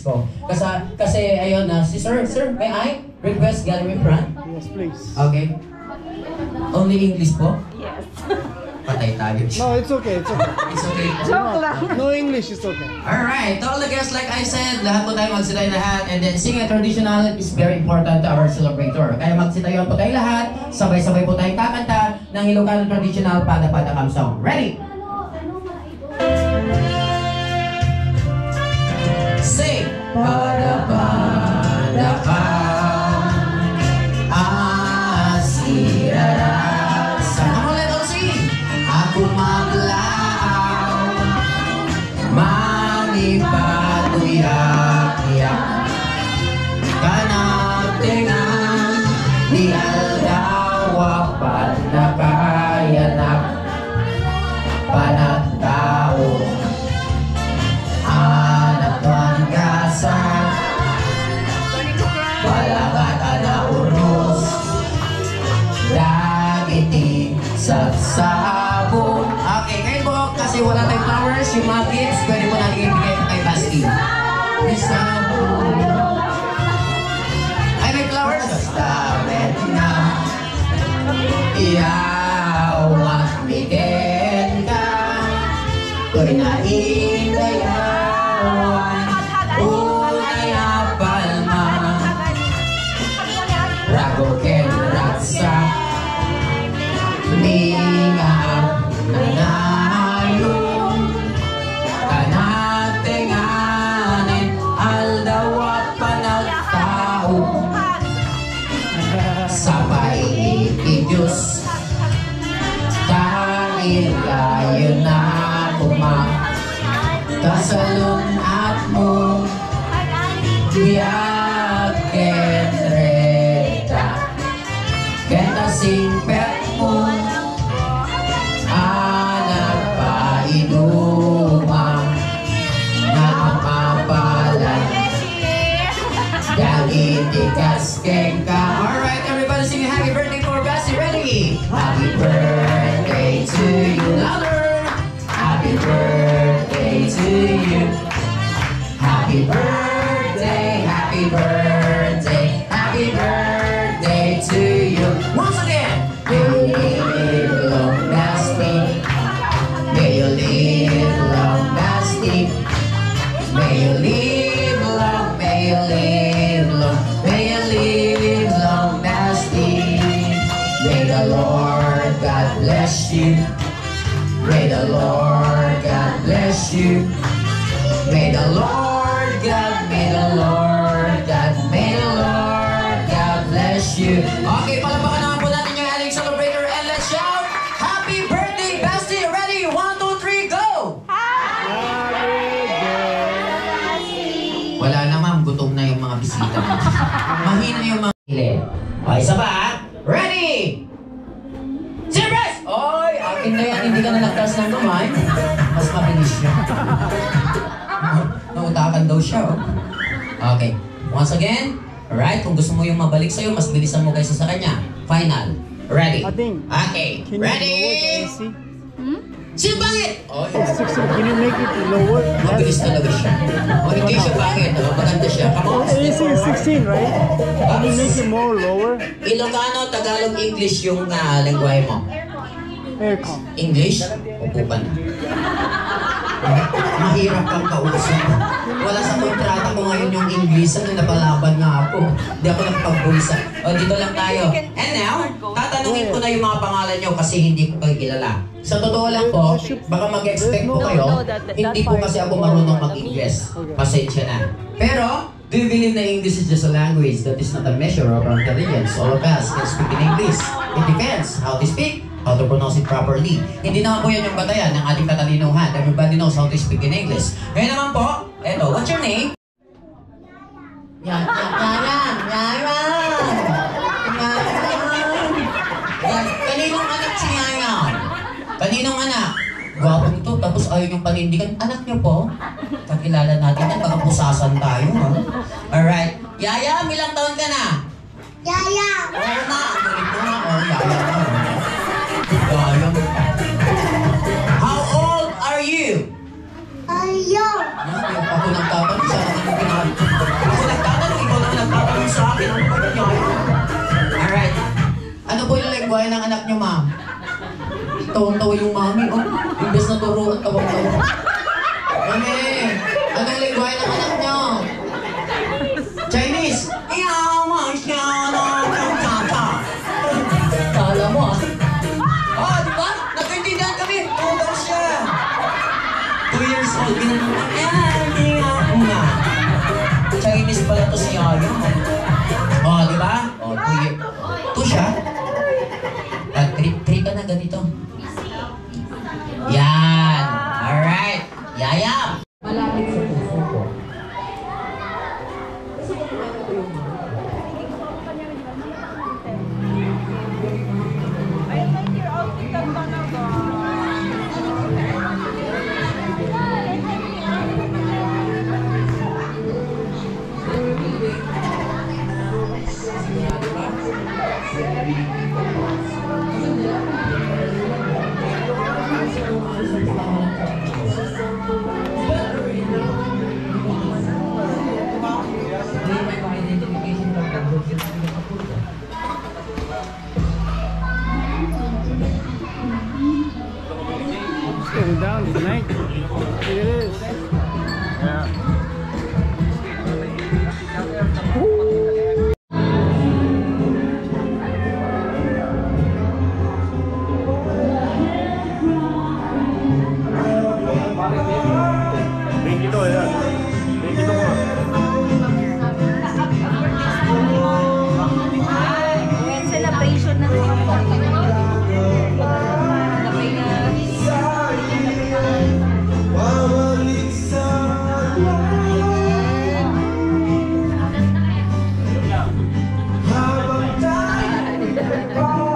English ko. Kasi ayun na, si Sir, may I request gallery front? Yes, please. Okay. Only English po? Yes. Patay tayo. No, it's okay, it's okay. It's okay. Joke lang. No English, it's okay. Alright, to all the guests, like I said, lahat po tayo magsitayo lahat. And then singing traditional is very important to our celebrator. Kaya magsitayo po tayo lahat. Sabay-sabay po tayong kakanta ng Ilocano traditional Pada-Pada Kam song. Ready? Sing! Pada-Pada Kam Asirarasa. Come on, let us sing! Ako maglaw manipatuyak-yak kanatingan di aldawa panakayanak panagtao anak tuanggasan balagatan na urus dagiti sa sabon. Okay, kayo po, kasi wala tayong flowers, yung mga kids, pwede po natin ibigay kay Basti. Sabon. Ay, may flowers? Basta, pwede na. Iyawat bigyan ka. Ko'y naidayawan. Unay apalma. Rago ken ratsa. Mingaap nanayong kanatinganin aldawa panagtao sabay ikidiyos dahil layo na kasalun at mo biyak kenreta kenta simpet mo anak painuma na mapalan dahil ikaskeng ka. Alright, everybody sing happy birthday for Bessie. Ready? Happy birthday to you, louder. Happy birthday to you. Happy birthday, happy birthday, happy birthday to you. Once again. May you live long, Basti. May you live long, Basti. May you live long, may you live long, may you live long, Basti. May the Lord God bless you. May the Lord God bless you. May the Lord God, may the Lord God, may the Lord God bless you. Okay, palapakan naman po natin yung Alex Celebrator and let's shout, Happy Birthday, Basti! Ready? 1, 2, 3, go! Wala na ma'am, gutom na yung mga bisita. Mahina yung mga hili. Okay, isa pa ha? Ready? Silvers! Oy, akin na yan, hindi ka na nagtaas ng kamay. Mas mabilis siya. Nautakan daw siya, oh. Okay, once again. Alright, kung gusto mo yung mabalik sa'yo, mas bilisan mo kaysa sa kanya. Final. Ready? Okay, ready? Sino bangit? Oh, Can you make it lower? mabilis talaga siya. O, hindi siya bangit. Oh, maganda siya. Come on. AC is 16, right? Can you make it more lower? Ilocano, Tagalog, English yung lengguwahe mo. Aircon. English? Upo ka na. Mahirap kang kausap. Wala sa kontrata ko ngayon yung English. Ano napalaban nga ako. Hindi ako nakapag-bulsa. O, dito lang tayo. And now, tatanungin ko na yung mga pangalan nyo kasi hindi ko kayo kilala. Sa totoo lang po, baka mag-expect po kayo, hindi po kasi ako marunong mag-English. Pasensya na. Pero, do you believe na English is just a language that is not a measure of our intelligence? All of us can speak in English. It depends how to speak, how to pronounce it properly. Hindi naman po yan yung batayan ng ating katalinuhan. Everybody knows how to speak in English. Ngayon naman po, eto, what's your name? Yan. Kaninong anak si Yayan? Kaninong anak? Gwapong to, tapos ayaw yung panindigan. Anak niyo po? Kakilala natin yan, baka pusasan tayo, ha? Alright. Yaya, ilang taon ka na? Yaya! Oo na, galit mo na. Oh, Yaya na. Yaya. How old are you? Ayo! Ako nagtatanong sa akin yung lengguwahe ng anak niyo, ma'am? Tawang-tawa yung mami, oh. Imbes na turo at tawang-tawa. Mami, anong lengguwahe ng anak niyo? Chinese. Kala mo, ah. Oh, di ba? Nagkaintindihan kami. Tumagal siya. 2 years old. Chinese pala to si Yaya. Oh, di ba? Oh, 2 years. 2 siya? Trip ka na ganito. Yan. Alright. Yaya. Malapit sa puso ko. It's going down tonight. It is. Yeah. Celebration na Habang tayo